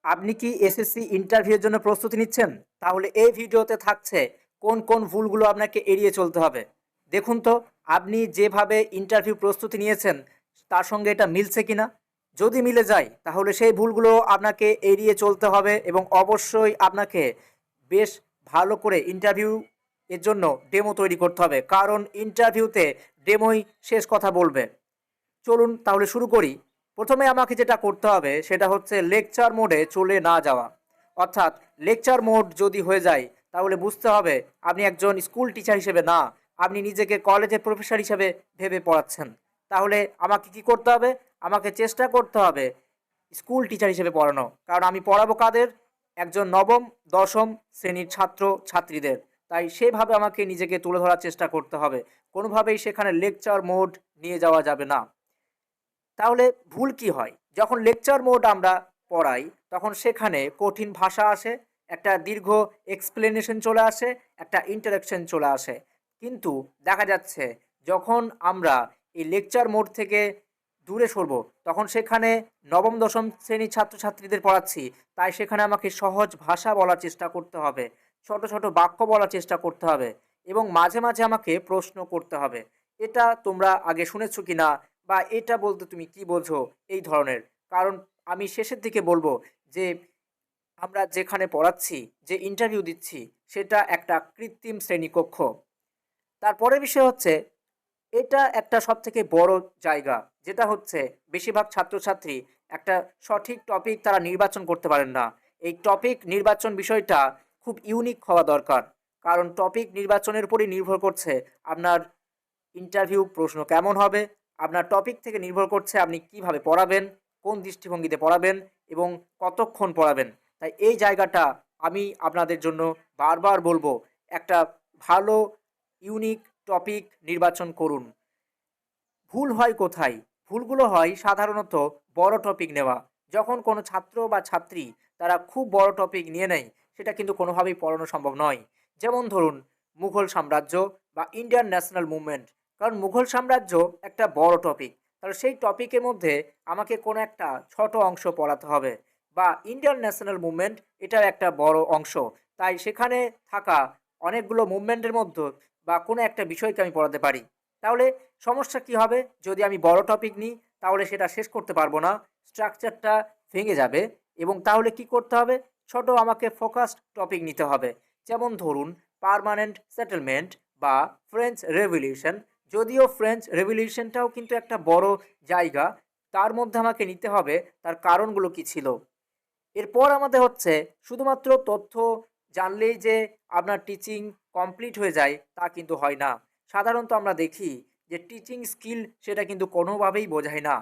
আপনি কি এসএসসি ইন্টারভিউর জন্য প্রস্তুতি নিচ্ছেন? তাহলে এই ভিডিওতে থাকছে কোন কোন ভুলগুলো আপনাকে এড়িয়ে চলতে হবে। দেখুন তো আপনি যেভাবে ইন্টারভিউ প্রস্তুতি নিয়েছেন তার সঙ্গে এটা মিলছে কিনা। যদি মিলে যায় তাহলে সেই ভুলগুলো আপনাকে এড়িয়ে চলতে হবে এবং অবশ্যই আপনাকে বেশ ভালো করে ইন্টারভিউ এর জন্য ডেমো তৈরি করতে হবে, কারণ ইন্টারভিউতে ডেমোই শেষ কথা বলবে। চলুন তাহলে শুরু করি। প্রথমে আমাকে যেটা করতে হবে সেটা হচ্ছে লেকচার মোডে চলে না যাওয়া। অর্থাৎ লেকচার মোড যদি হয়ে যায় তাহলে বুঝতে হবে আপনি একজন স্কুল টিচার হিসেবে না, আপনি নিজেকে কলেজের প্রফেসর হিসেবে ভেবে পড়াচ্ছেন। তাহলে আমাকে কি করতে হবে? আমাকে চেষ্টা করতে হবে স্কুল টিচার হিসেবে পড়ানো, কারণ আমি পড়াবো কাদের? একজন নবম দশম শ্রেণীর ছাত্র ছাত্রীদের। তাই সেভাবে আমাকে নিজেকে তুলে ধরার চেষ্টা করতে হবে। কোনোভাবেই সেখানে লেকচার মোড নিয়ে যাওয়া যাবে না। তাহলে ভুল কি হয়? যখন লেকচার মোড আমরা পড়াই তখন সেখানে কঠিন ভাষা আসে, একটা দীর্ঘ এক্সপ্লেনেশন চলে আসে, একটা ইন্টারাকশন চলে আসে। কিন্তু দেখা যাচ্ছে যখন আমরা এই লেকচার মোড থেকে দূরে সরবো তখন সেখানে নবম দশম শ্রেণীর ছাত্রছাত্রীদের পড়াচ্ছি, তাই সেখানে আমাকে সহজ ভাষা বলার চেষ্টা করতে হবে, ছোট ছোট বাক্য বলার চেষ্টা করতে হবে এবং মাঝে মাঝে আমাকে প্রশ্ন করতে হবে। এটা তোমরা আগে শুনেছো কিনা, বা এটা বলতে তুমি কি বোঝো, এই ধরনের। কারণ আমি শেষের দিকে বলবো যে আমরা যেখানে পড়াচ্ছি, যে ইন্টারভিউ দিচ্ছি, সেটা একটা কৃত্রিম শ্রেণীকক্ষ। তারপরের বিষয় হচ্ছে এটা একটা সবথেকে বড় জায়গা, যেটা হচ্ছে বেশিরভাগ ছাত্রছাত্রী একটা সঠিক টপিক তারা নির্বাচন করতে পারেন না। এই টপিক নির্বাচন বিষয়টা খুব ইউনিক হওয়া দরকার, কারণ টপিক নির্বাচনের উপরই নির্ভর করছে আপনার ইন্টারভিউ প্রশ্ন কেমন হবে। আপনার টপিক থেকে নির্ভর করছে আপনি কিভাবে পড়াবেন, কোন দৃষ্টিভঙ্গিতে পড়াবেন এবং কতক্ষণ পড়াবেন। তাই এই জায়গাটা আমি আপনাদের জন্য বারবার বলবো, একটা ভালো ইউনিক টপিক নির্বাচন করুন। ভুল হয় কোথায়? ভুলগুলো হয় সাধারণত বড় টপিক নেওয়া। যখন কোনো ছাত্র বা ছাত্রী তারা খুব বড় টপিক নিয়ে নেয়, সেটা কিন্তু কোনোভাবেই পড়ানো সম্ভব নয়। যেমন ধরুন মুঘল সাম্রাজ্য বা ইন্ডিয়ান ন্যাশনাল মুভমেন্ট। কারণ মুঘল সাম্রাজ্য একটা বড় টপিক। তাহলে সেই টপিকের মধ্যে আমাকে কোনো একটা ছোট অংশ পড়াতে হবে। বা ইন্ডিয়ান ন্যাশনাল মুভমেন্ট, এটার একটা বড় অংশ। তাই সেখানে থাকা অনেকগুলো মুভমেন্টের মধ্যে বা কোনো একটা বিষয়কে আমি পড়াতে পারি। তাহলে সমস্যা কি হবে? যদি আমি বড় টপিক নিই তাহলে সেটা শেষ করতে পারবো না, স্ট্রাকচারটা ভেঙে যাবে। এবং তাহলে কি করতে হবে? ছোট আমাকে ফোকাসড টপিক নিতে হবে। যেমন ধরুন পার্মানেন্ট সেটেলমেন্ট বা ফ্রেঞ্চ রেভলিউশন। যদিও ফ্রেঞ্চ রেভলিউশনটাও কিন্তু একটা বড় জায়গা, তার মধ্যে আমাকে নিতে হবে তার কারণগুলো কি ছিল। এরপর আমাদের হচ্ছে শুধুমাত্র তথ্য জানলেই যে আপনার টিচিং কমপ্লিট হয়ে যায় তা কিন্তু হয় না। সাধারণত আমরা দেখি যে টিচিং স্কিল সেটা কিন্তু কোনোভাবেই বোঝায় না।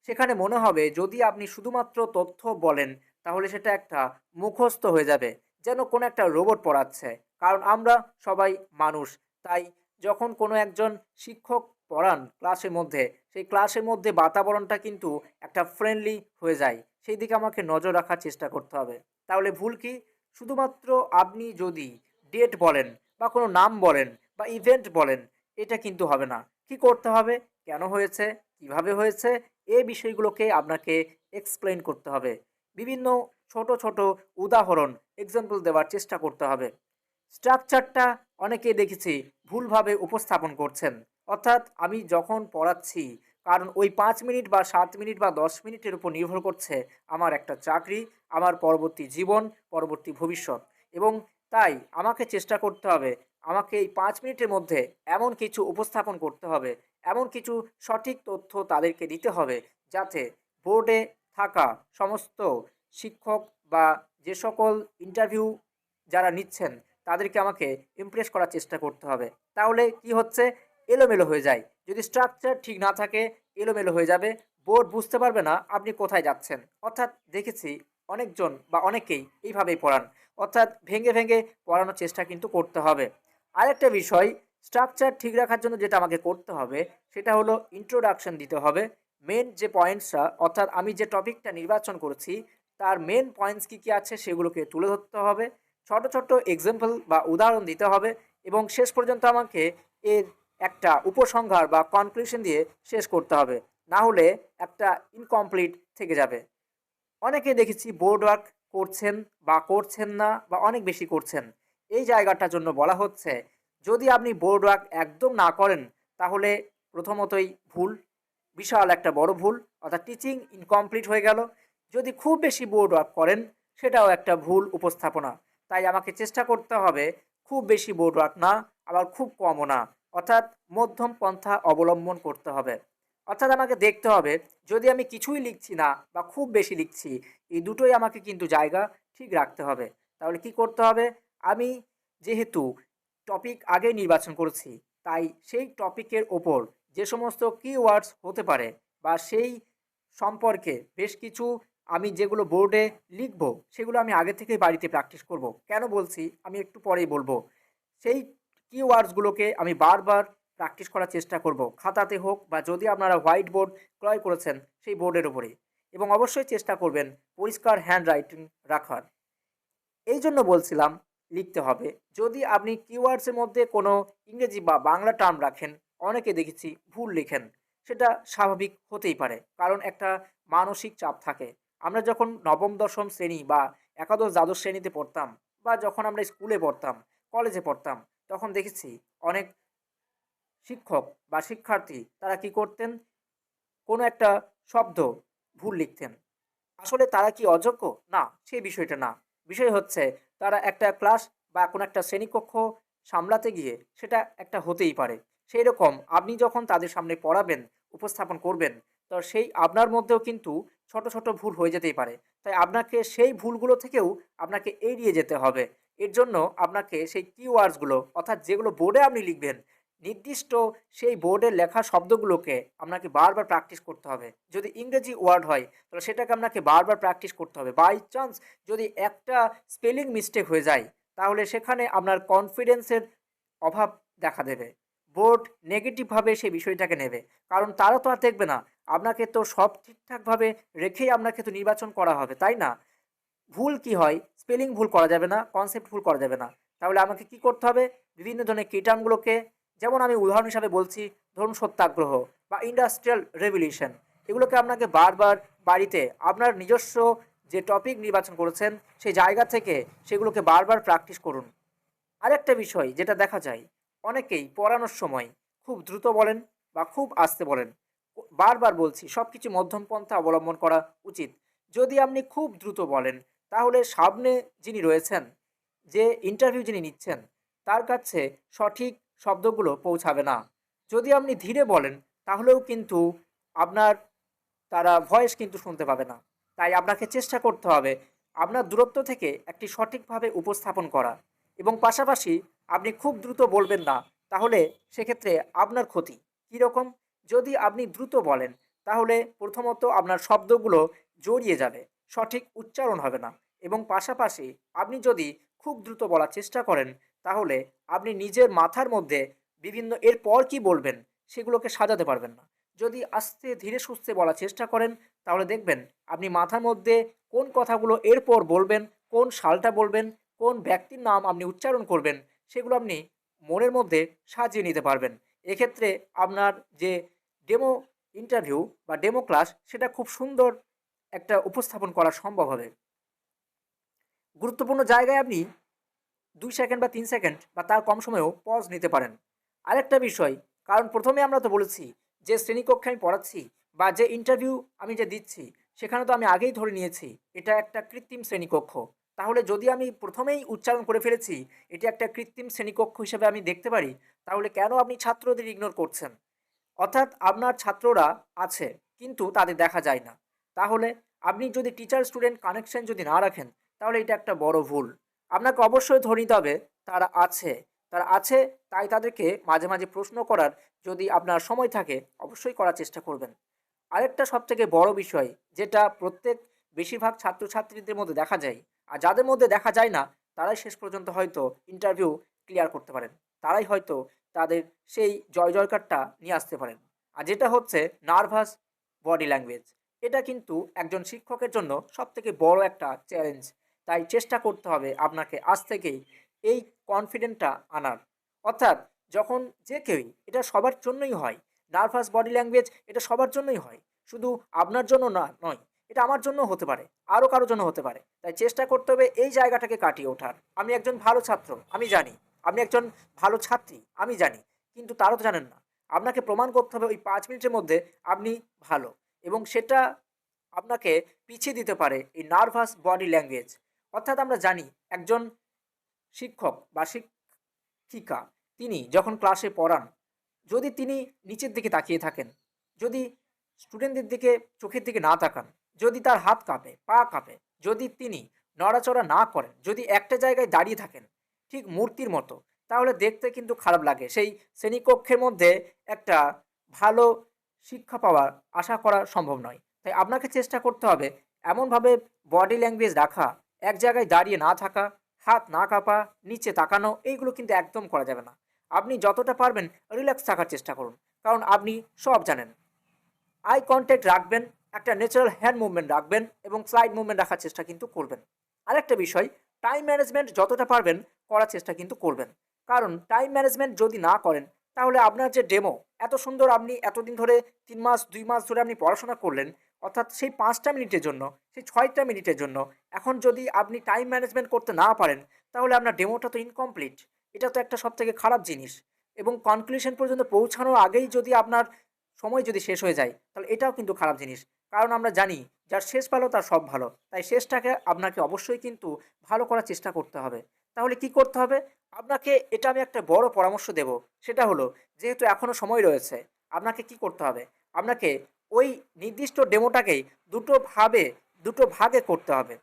সেখানে মনে হবে যদি আপনি শুধুমাত্র তথ্য বলেন তাহলে সেটা একটা মুখস্থ হয়ে যাবে, যেন কোনো একটা রোবট পড়াচ্ছে। কারণ আমরা সবাই মানুষ। তাই যখন কোনো একজন শিক্ষক পড়ান ক্লাসের মধ্যে, সেই ক্লাসের মধ্যে বাতাবরণটা কিন্তু একটা ফ্রেন্ডলি হয়ে যায়। সেই দিকে আমাকে নজর রাখার চেষ্টা করতে হবে। তাহলে ভুল কি? শুধুমাত্র আপনি যদি ডেট বলেন বা কোনো নাম বলেন বা ইভেন্ট বলেন, এটা কিন্তু হবে না। কি করতে হবে? কেন হয়েছে? কিভাবে হয়েছে? এই বিষয়গুলোকে আপনাকে এক্সপ্লেইন করতে হবে। বিভিন্ন ছোট ছোট উদাহরণ এক্সাম্পল দেওয়ার চেষ্টা করতে হবে। স্ট্রাকচারটা অনেকেই দেখেছি ভুলভাবে উপস্থাপন করছেন। অর্থাৎ আমি যখন পড়াচ্ছি, কারণ ওই ৫ মিনিট বা ৭ মিনিট বা ১০ মিনিটের উপর নির্ভর করছে আমার একটা চাকরি, আমার পরবর্তী জীবন, পরবর্তী ভবিষ্যৎ। এবং তাই আমাকে চেষ্টা করতে হবে, আমাকে এই ৫ মিনিটের মধ্যে এমন কিছু উপস্থাপন করতে হবে, এমন কিছু সঠিক তথ্য তাদেরকে দিতে হবে, যাতে বোর্ডে থাকা সমস্ত শিক্ষক বা যে সকল ইন্টারভিউ যারা নিচ্ছেন তাদেরকে আমাকে ইমপ্রেস করার চেষ্টা করতে হবে। তাহলে কি হচ্ছে? এলোমেলো হয়ে যায়। যদি স্ট্রাকচার ঠিক না থাকে এলোমেলো হয়ে যাবে। বোর্ড বুঝতে পারবে না আপনি কোথায় যাচ্ছেন। অর্থাৎ দেখেছি অনেকজন বা অনেকেই এইভাবেই পড়ান। অর্থাৎ ভেঙে ভেঙে পড়ানোর চেষ্টা কিন্তু করতে হবে। আরেকটা বিষয়, স্ট্রাকচার ঠিক রাখার জন্য যেটা আমাকে করতে হবে সেটা হলো ইন্ট্রোডাকশন দিতে হবে। মেন যে পয়েন্টসটা, অর্থাৎ আমি যে টপিকটা নির্বাচন করেছি তার মেন পয়েন্টস কী কী আছে সেগুলোকে তুলে ধরতে হবে। ছোট ছোট এক্সাম্পল বা উদাহরণ দিতে হবে এবং শেষ পর্যন্ত আমাকে এর একটা উপসংহার বা কনক্লুশন দিয়ে শেষ করতে হবে। না হলে একটা ইনকমপ্লিট থেকে যাবে। অনেকে দেখেছি বোর্ড ওয়ার্ক করছেন বা করছেন না বা অনেক বেশি করছেন। এই জায়গাটার জন্য বলা হচ্ছে, যদি আপনি বোর্ড ওয়ার্ক একদম না করেন তাহলে প্রথমতই ভুল, বিশাল একটা বড় ভুল, অর্থাৎ টিচিং ইনকমপ্লিট হয়ে গেল। যদি খুব বেশি বোর্ড ওয়ার্ক করেন সেটাও একটা ভুল উপস্থাপনা। তাই আমাকে চেষ্টা করতে হবে খুব বেশি বোর্ড ওয়ার্ক না, আবার খুব কমও না, অর্থাৎ মধ্যম পন্থা অবলম্বন করতে হবে। অর্থাৎ আমাকে দেখতে হবে, যদি আমি কিছুই লিখছি না বা খুব বেশি লিখছি, এই দুটোই আমাকে কিন্তু জায়গা ঠিক রাখতে হবে। তাহলে কি করতে হবে? আমি যেহেতু টপিক আগেই নির্বাচন করেছি, তাই সেই টপিকের ওপর যে সমস্ত কিওয়ার্ডস হতে পারে বা সেই সম্পর্কে বেশ কিছু আমি যেগুলো বোর্ডে লিখব, সেগুলো আমি আগে থেকেই বাড়িতে প্র্যাকটিস করব। কেন বলছি আমি একটু পরেই বলবো। সেই কিওয়ার্ডসগুলোকে আমি বারবার প্র্যাকটিস করার চেষ্টা করব, খাতাতে হোক বা যদি আপনারা হোয়াইট বোর্ড ক্রয় করেছেন সেই বোর্ডের উপরে। এবং অবশ্যই চেষ্টা করবেন পরিষ্কার হ্যান্ড রাইটিং রাখার। এই জন্য বলছিলাম লিখতে হবে। যদি আপনি কিওয়ার্ডসের মধ্যে কোনো ইংরেজি বা বাংলা টার্ম রাখেন, অনেকে দেখেছি ভুল লিখেন। সেটা স্বাভাবিক হতেই পারে, কারণ একটা মানসিক চাপ থাকে। আমরা যখন নবম দশম শ্রেণী বা একাদশ দ্বাদশ শ্রেণীতে পড়তাম বা যখন আমরা স্কুলে পড়তাম, কলেজে পড়তাম, তখন দেখেছি অনেক শিক্ষক বা শিক্ষার্থী তারা কি করতেন, কোনো একটা শব্দ ভুল লিখতেন। আসলে তারা কি অযোগ্য? না, সেই বিষয়টা না। বিষয় হচ্ছে তারা একটা ক্লাস বা কোনো একটা শ্রেণীকক্ষ সামলাতে গিয়ে সেটা একটা হতেই পারে। সেইরকম আপনি যখন তাদের সামনে পড়াবেন, উপস্থাপন করবেন, তো সেই আপনার মধ্যেও কিন্তু ছোট, ছোট ভুল হয়ে যেতেই পারে। তাই আপনাকে সেই ভুলগুলো থেকেও আপনাকে এড়িয়ে যেতে হবে। এর জন্য আপনাকে সেই কিওয়ার্ডসগুলো, অর্থাৎ যেগুলো বোর্ডে আপনি লিখবেন, নির্দিষ্ট সেই বোর্ডের লেখা শব্দগুলোকে আপনাকে বারবার প্র্যাকটিস করতে হবে। যদি ইংরেজি ওয়ার্ড হয় তাহলে সেটাকে আপনাকে বারবার প্র্যাকটিস করতে হবে। বাই চান্স যদি একটা স্পেলিং মিস্টেক হয়ে যায়, তাহলে সেখানে আপনার কনফিডেন্সের অভাব দেখা দেবে। বোর্ড নেগেটিভভাবে সেই বিষয়টাকে নেবে। কারণ তারা তো আর দেখবে না। আপনাকে তো সব ঠিকঠাকভাবে রেখেই আপনাকে তো নির্বাচন করা হবে, তাই না? ভুল কি হয়? স্পেলিং ভুল করা যাবে না, কনসেপ্ট ভুল করা যাবে না। তাহলে আমাকে কি করতে হবে? বিভিন্ন ধরনের কি টার্মগুলোকে, যেমন আমি উদাহরণ হিসাবে বলছি, ধরুন সত্যাগ্রহ বা ইন্ডাস্ট্রিয়াল রেভলিউশন, এগুলোকে আপনাকে বারবার বাড়িতে আপনার নিজস্ব যে টপিক নির্বাচন করেছেন সেই জায়গা থেকে সেগুলোকে বারবার প্র্যাকটিস করুন। আরেকটা বিষয় যেটা দেখা যায়, অনেকেই পড়ানোর সময় খুব দ্রুত বলেন বা খুব আস্তে বলেন। বারবার বলছি সবকিছু মধ্যম পন্থা অবলম্বন করা উচিত। যদি আপনি খুব দ্রুত বলেন, তাহলে সামনে যিনি রয়েছেন, যে ইন্টারভিউ যিনি নিচ্ছেন, তার কাছে সঠিক শব্দগুলো পৌঁছাবে না। যদি আপনি ধীরে বলেন, তাহলেও কিন্তু আপনার তারা ভয়েস কিন্তু শুনতে পাবে না। তাই আপনাকে চেষ্টা করতে হবে আপনার দূরত্ব থেকে একটি সঠিকভাবে উপস্থাপন করা, এবং পাশাপাশি আপনি খুব দ্রুত বলবেন না, তাহলে সেক্ষেত্রে আপনার ক্ষতি। কীরকম? যদি আপনি দ্রুত বলেন, তাহলে প্রথমত আপনার শব্দগুলো জড়িয়ে যাবে, সঠিক উচ্চারণ হবে না, এবং পাশাপাশি আপনি যদি খুব দ্রুত বলার চেষ্টা করেন, তাহলে আপনি নিজের মাথার মধ্যে বিভিন্ন এরপর কি বলবেন সেগুলোকে সাজাতে পারবেন না। যদি আস্তে ধীরে সুস্থে বলার চেষ্টা করেন, তাহলে দেখবেন আপনি মাথার মধ্যে কোন কথাগুলো এরপর বলবেন, কোন সালটা বলবেন, কোন ব্যক্তির নাম আপনি উচ্চারণ করবেন, সেগুলো আপনি মনের মধ্যে সাজিয়ে নিতে পারবেন। এক্ষেত্রে আপনার যে ডেমো ইন্টারভিউ বা ডেমো ক্লাস, সেটা খুব সুন্দর একটা উপস্থাপন করা সম্ভব হবে। গুরুত্বপূর্ণ জায়গায় আপনি ২ সেকেন্ড বা ৩ সেকেন্ড বা তার কম সময়েও পজ নিতে পারেন। আরেকটা বিষয়, কারণ ১ম এ আমরা তো বলেছি যে শ্রেণীকক্ষে আমি পড়াচ্ছি বা যে ইন্টারভিউ আমি যে দিচ্ছি, সেখানে তো আমি আগেই ধরে নিয়েছি এটা একটা কৃত্রিম শ্রেণীকক্ষ। তাহলে যদি আমি ১ম এই উচ্চারণ করে ফেলেছি এটি একটা কৃত্রিম শ্রেণীকক্ষ হিসেবে আমি দেখতে পারি, তাহলে কেন আপনি ছাত্রদের ইগনোর করছেন? অর্থাৎ আপনার ছাত্ররা আছে, কিন্তু তাদের দেখা যায় না। তাহলে আপনি যদি টিচার স্টুডেন্ট কানেকশন যদি না রাখেন, তাহলে এটা একটা বড় ভুল। আপনাকে অবশ্যই ধরে নিতে হবে তারা আছে। তারা আছে, তাই তাদেরকে মাঝে, মাঝে প্রশ্ন করার যদি আপনার সময় থাকে, অবশ্যই করার চেষ্টা করবেন। আরেকটা সবথেকে বড় বিষয়, যেটা বেশিরভাগ ছাত্রছাত্রীদের মধ্যে দেখা যায়, আর যাদের মধ্যে দেখা যায় না, তারাই শেষ পর্যন্ত হয়তো ইন্টারভিউ ক্লিয়ার করতে পারেন। তারাই হয়তো তাদের সেই জয়জয়কারটা নিয়ে আসতে পারেন। আর যেটা হচ্ছে নার্ভাস বডি ল্যাঙ্গুয়েজ। এটা কিন্তু একজন শিক্ষকের জন্য সবথেকে বড় একটা চ্যালেঞ্জ। তাই চেষ্টা করতে হবে আপনাকে আজ থেকেই এই কনফিডেন্টটা আনার। অর্থাৎ যখন যে কেউই, এটা সবার জন্যই হয়। নার্ভাস বডি ল্যাঙ্গুয়েজ এটা সবার জন্যই হয়। শুধু আপনার জন্য না নয়। এটা আমার জন্য হতে পারে, আরও কারোর জন্য হতে পারে। তাই চেষ্টা করতে হবে এই জায়গাটাকে কাটিয়ে ওঠার। আমি একজন ভালো ছাত্র, আমি জানি। আপনি একজন ভালো ছাত্রী, আমি জানি। কিন্তু তারা তো জানেন না। আপনাকে প্রমাণ করতে হবে ওই ৫ মিনিটের মধ্যে আপনি ভালো, এবং সেটা আপনাকে পিছিয়ে দিতে পারে এই নার্ভাস বডি ল্যাঙ্গুয়েজ। অর্থাৎ আমরা জানি একজন শিক্ষক বা শিক্ষিকা তিনি যখন ক্লাসে পড়ান, যদি তিনি নিচের দিকে তাকিয়ে থাকেন, যদি স্টুডেন্টদের দিকে চোখের দিকে না তাকান, যদি তার হাত কাঁপে, পা কাঁপে, যদি তিনি নড়াচড়া না করেন, যদি একটা জায়গায় দাঁড়িয়ে থাকেন ঠিক মূর্তির মতো, তাহলে দেখতে কিন্তু খারাপ লাগে। সেই শ্রেণীকক্ষের মধ্যে একটা ভালো শিক্ষা পাওয়ার আশা করা সম্ভব নয়। তাই আপনাকে চেষ্টা করতে হবে এমনভাবে বডি ল্যাঙ্গুয়েজ রাখা, এক জায়গায় দাঁড়িয়ে না থাকা, হাত না কাঁপা, নিচে তাকানো, এইগুলো কিন্তু একদম করা যাবে না। আপনি যতটা পারবেন রিল্যাক্স থাকার চেষ্টা করুন, কারণ আপনি সব জানেন। আই কন্ট্যাক্ট রাখবেন, একটা ন্যাচারাল হ্যান্ড মুভমেন্ট রাখবেন এবং স্লাইড মুভমেন্ট রাখার চেষ্টা কিন্তু করবেন। আরেকটা বিষয়, টাইম ম্যানেজমেন্ট যতটা পারবেন করার চেষ্টা কিন্তু করবেন। কারণ টাইম ম্যানেজমেন্ট যদি না করেন, তাহলে আপনার যে ডেমো এত সুন্দর, আপনি এতদিন ধরে ৩ মাস ২ মাস ধরে আপনি পড়াশোনা করলেন, অর্থাৎ সেই ৫টা মিনিটের জন্য, সেই ৬টা মিনিটের জন্য, এখন যদি আপনি টাইম ম্যানেজমেন্ট করতে না পারেন, তাহলে আপনার ডেমোটা তো ইনকমপ্লিট। এটা তো একটা সবথেকে খারাপ জিনিস। এবং কনক্লুশন পর্যন্ত পৌঁছানোর আগেই যদি আপনার সময় যদি শেষ হয়ে যায়, তাহলে এটাও কিন্তু খারাপ জিনিস। কারণ আমরা জানি যার শেষ ভালো তার সব ভালো। তাই শেষটাকে আপনাকে অবশ্যই কিন্তু ভালো করার চেষ্টা করতে হবে। তাহলে কি করতে হবে? আপনাকে এটা আমি একটা বড় পরামর্শ দেব। সেটা হলো, যেহেতু এখনো সময় রয়েছে, আপনাকে কি করতে হবে? আপনাকে ওই নির্দিষ্ট ডেমোটাকেই দুটো ভাগে করতে হবে।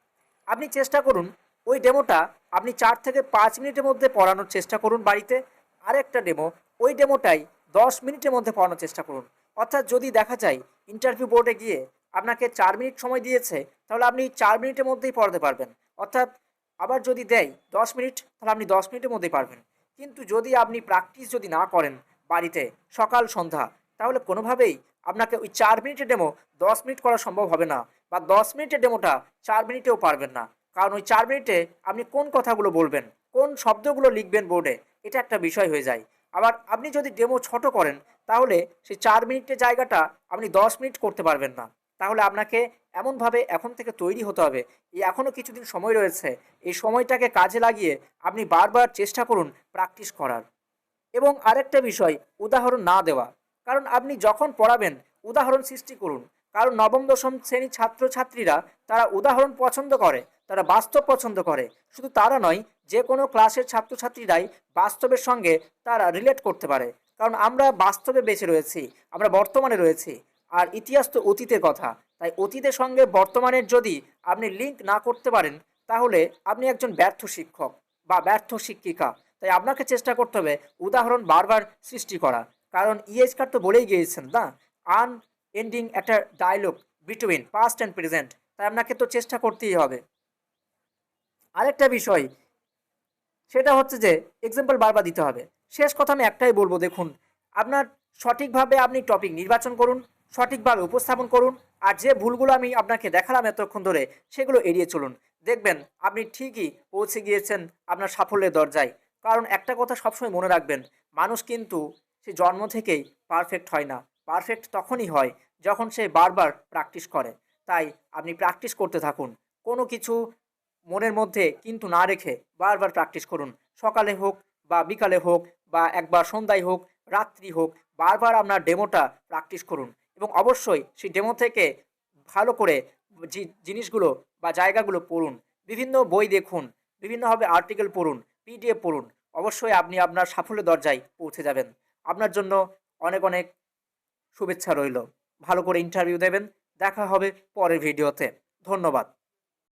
আপনি চেষ্টা করুন ওই ডেমোটা আপনি ৪ থেকে ৫ মিনিটের মধ্যে পড়ানোর চেষ্টা করুন বাড়িতে। আরেকটা ডেমো, ওই ডেমোটাই ১০ মিনিটের মধ্যে পড়ানোর চেষ্টা করুন। অর্থাৎ যদি দেখা যায় ইন্টারভিউ বোর্ডে গিয়ে আপনাকে ৪ মিনিট সময় দিয়েছে, তাহলে আপনি ৪ মিনিটের মধ্যেই পড়াতে পারবেন। অর্থাৎ আবার যদি দেয় ১০ মিনিট, তাহলে আপনি ১০ মিনিটের মধ্যেই পারবেন। কিন্তু যদি আপনি প্র্যাকটিস যদি না করেন বাড়িতে সকাল সন্ধ্যা, তাহলে কোনোভাবেই আপনাকে ওই ৪ মিনিটের ডেমো ১০ মিনিট করা সম্ভব হবে না, বা ১০ মিনিটের ডেমোটা ৪ মিনিটেও পারবেন না। কারণ ওই ৪ মিনিটে আপনি কোন কথাগুলো বলবেন, কোন শব্দগুলো লিখবেন বোর্ডে, এটা একটা বিষয় হয়ে যায়। আবার আপনি যদি ডেমো ছোট করেন, তাহলে সেই ৪ মিনিটের জায়গাটা আপনি ১০ মিনিট করতে পারবেন না। তাহলে আপনাকে এমনভাবে এখন থেকে তৈরি হতে হবে। এই এখনও কিছুদিন সময় রয়েছে, এই সময়টাকে কাজে লাগিয়ে আপনি বারবার চেষ্টা করুন প্র্যাকটিস করার। এবং আরেকটা বিষয়, উদাহরণ না দেওয়া। কারণ আপনি যখন পড়াবেন, উদাহরণ সৃষ্টি করুন। কারণ নবম দশম শ্রেণীর ছাত্রছাত্রীরা তারা উদাহরণ পছন্দ করে, তারা বাস্তব পছন্দ করে। শুধু তারা নয়, যে কোনো ক্লাসের ছাত্রছাত্রীরাই বাস্তবের সঙ্গে তারা রিলেট করতে পারে। কারণ আমরা বাস্তবে বেঁচে রয়েছি, আমরা বর্তমানে রয়েছি। আর ইতিহাস তো অতীতের কথা। তাই অতীতের সঙ্গে বর্তমানের যদি আপনি লিঙ্ক না করতে পারেন, তাহলে আপনি একজন ব্যর্থ শিক্ষক বা ব্যর্থ শিক্ষিকা। তাই আপনাকে চেষ্টা করতে হবে উদাহরণ বারবার সৃষ্টি করা। কারণ ইয়েস্কার তো বলেই গিয়েছেন না, আনএন্ডিং একটা dialogue between past and present. তাই আপনাকে তো চেষ্টা করতেই হবে। আরেকটা বিষয়, সেটা হচ্ছে যে এক্সাম্পল বারবার দিতে হবে। শেষ কথা আমি একটাই বলবো, দেখুন, আপনার সঠিকভাবে আপনি টপিক নির্বাচন করুন, সঠিকভাবে উপস্থাপন করুন, আর যে ভুলগুলো আমি আপনাকে দেখালাম এতক্ষণ ধরে, সেগুলো এড়িয়ে চলুন। দেখবেন আপনি ঠিকই পৌঁছে গিয়েছেন আপনার সাফল্যের দরজায়। কারণ একটা কথা সবসময় মনে রাখবেন, মানুষ কিন্তু সে জন্ম থেকেই পারফেক্ট হয় না। পারফেক্ট তখনই হয় যখন সে বারবার প্র্যাকটিস করে। তাই আপনি প্র্যাকটিস করতে থাকুন। কোনো কিছু মনের মধ্যে কিন্তু না রেখে বারবার প্র্যাকটিস করুন। সকালে হোক বা বিকালে হোক, বা একবার সন্ধ্যায় হোক, রাত্রি হোক, বারবার আপনার ডেমোটা প্র্যাকটিস করুন। এবং অবশ্যই সেই ডেমো থেকে ভালো করে জিনিসগুলো বা জায়গাগুলো পড়ুন। বিভিন্ন বই দেখুন, বিভিন্নভাবে আর্টিকেল পড়ুন, পিডিএফ পড়ুন। অবশ্যই আপনি আপনার সাফল্যের দরজায় পৌঁছে যাবেন। আপনার জন্য অনেক অনেক শুভেচ্ছা রইল। ভালো করে ইন্টারভিউ দেবেন। দেখা হবে পরের ভিডিওতে। ধন্যবাদ।